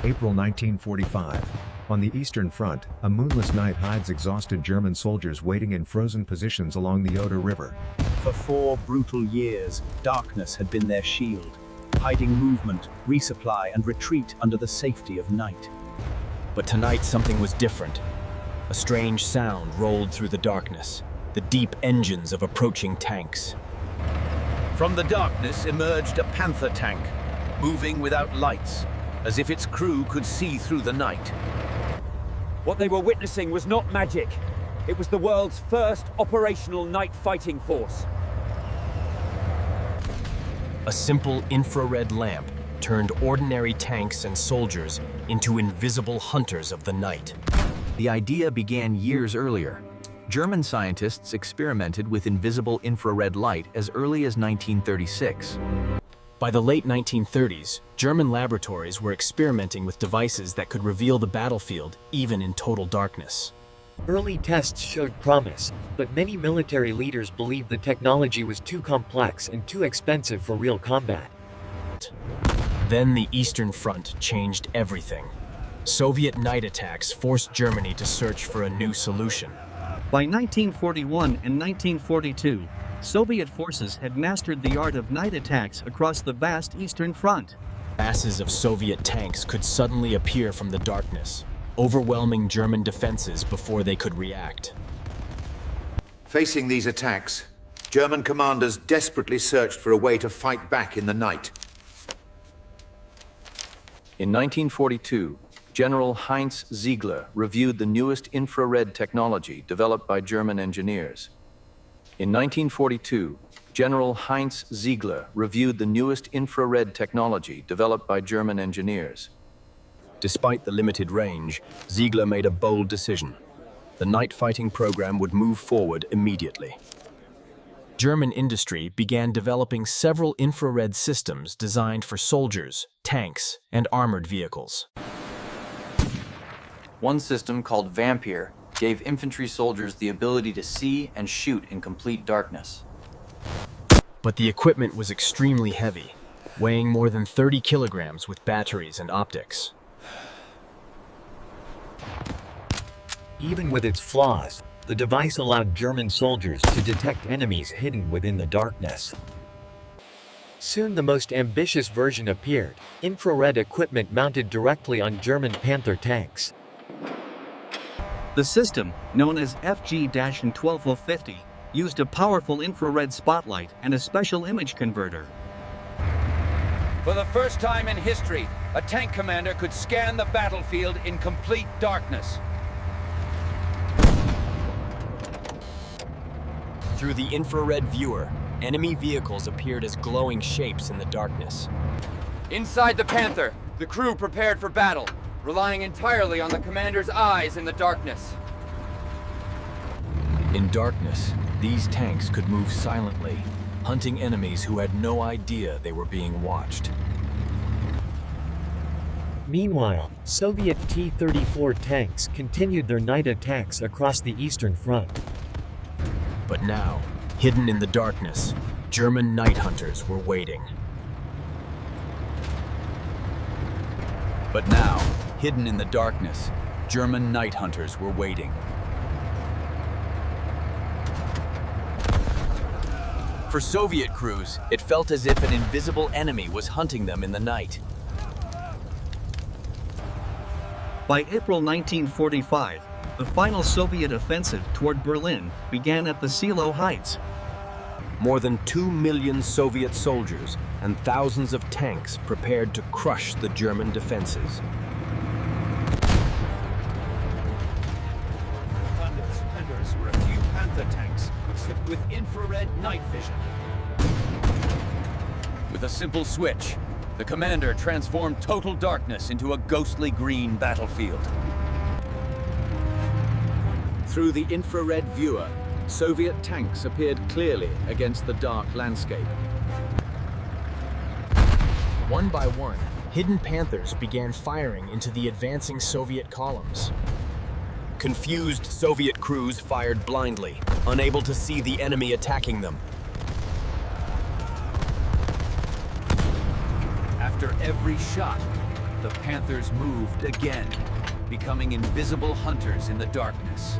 April 1945. On the Eastern Front, a moonless night hides exhausted German soldiers waiting in frozen positions along the Oder River. For 4 brutal years, darkness had been their shield, hiding movement, resupply, and retreat under the safety of night. But tonight something was different. A strange sound rolled through the darkness, the deep engines of approaching tanks. From the darkness emerged a Panther tank, moving without lights, as if its crew could see through the night. What they were witnessing was not magic. It was the world's first operational night fighting force. A simple infrared lamp turned ordinary tanks and soldiers into invisible hunters of the night. The idea began years earlier. German scientists experimented with invisible infrared light as early as 1936. By the late 1930s, German laboratories were experimenting with devices that could reveal the battlefield even in total darkness. Early tests showed promise, but many military leaders believed the technology was too complex and too expensive for real combat. Then the Eastern Front changed everything. Soviet night attacks forced Germany to search for a new solution. By 1941 and 1942, Soviet forces had mastered the art of night attacks across the vast Eastern Front. Masses of Soviet tanks could suddenly appear from the darkness, overwhelming German defenses before they could react. Facing these attacks, German commanders desperately searched for a way to fight back in the night. In 1942, General Heinz Ziegler reviewed the newest infrared technology developed by German engineers. In 1942, General Heinz Ziegler reviewed the newest infrared technology developed by German engineers. Despite the limited range, Ziegler made a bold decision. The night fighting program would move forward immediately. German industry began developing several infrared systems designed for soldiers, tanks, and armored vehicles. One system, called Vampir, gave infantry soldiers the ability to see and shoot in complete darkness. But the equipment was extremely heavy, weighing more than 30 kilograms with batteries and optics. Even with its flaws, the device allowed German soldiers to detect enemies hidden within the darkness. Soon the most ambitious version appeared, infrared equipment mounted directly on German Panther tanks. The system, known as FG-1250, used a powerful infrared spotlight and a special image converter. For the first time in history, a tank commander could scan the battlefield in complete darkness. Through the infrared viewer, enemy vehicles appeared as glowing shapes in the darkness. Inside the Panther, the crew prepared for battle, relying entirely on the commander's eyes in the darkness. In darkness, these tanks could move silently, hunting enemies who had no idea they were being watched. Meanwhile, Soviet T-34 tanks continued their night attacks across the Eastern Front. But now, hidden in the darkness, German night hunters were waiting. But now, hidden in the darkness, German night hunters were waiting. For Soviet crews, it felt as if an invisible enemy was hunting them in the night. By April 1945, the final Soviet offensive toward Berlin began at the Seelow Heights. More than 2 million Soviet soldiers and thousands of tanks prepared to crush the German defenses. Defenders were a few Panther tanks equipped with infrared night vision. With a simple switch, the commander transformed total darkness into a ghostly green battlefield. Through the infrared viewer, Soviet tanks appeared clearly against the dark landscape. One by one, hidden Panthers began firing into the advancing Soviet columns. Confused Soviet crews fired blindly, unable to see the enemy attacking them. After every shot, the Panthers moved again, becoming invisible hunters in the darkness.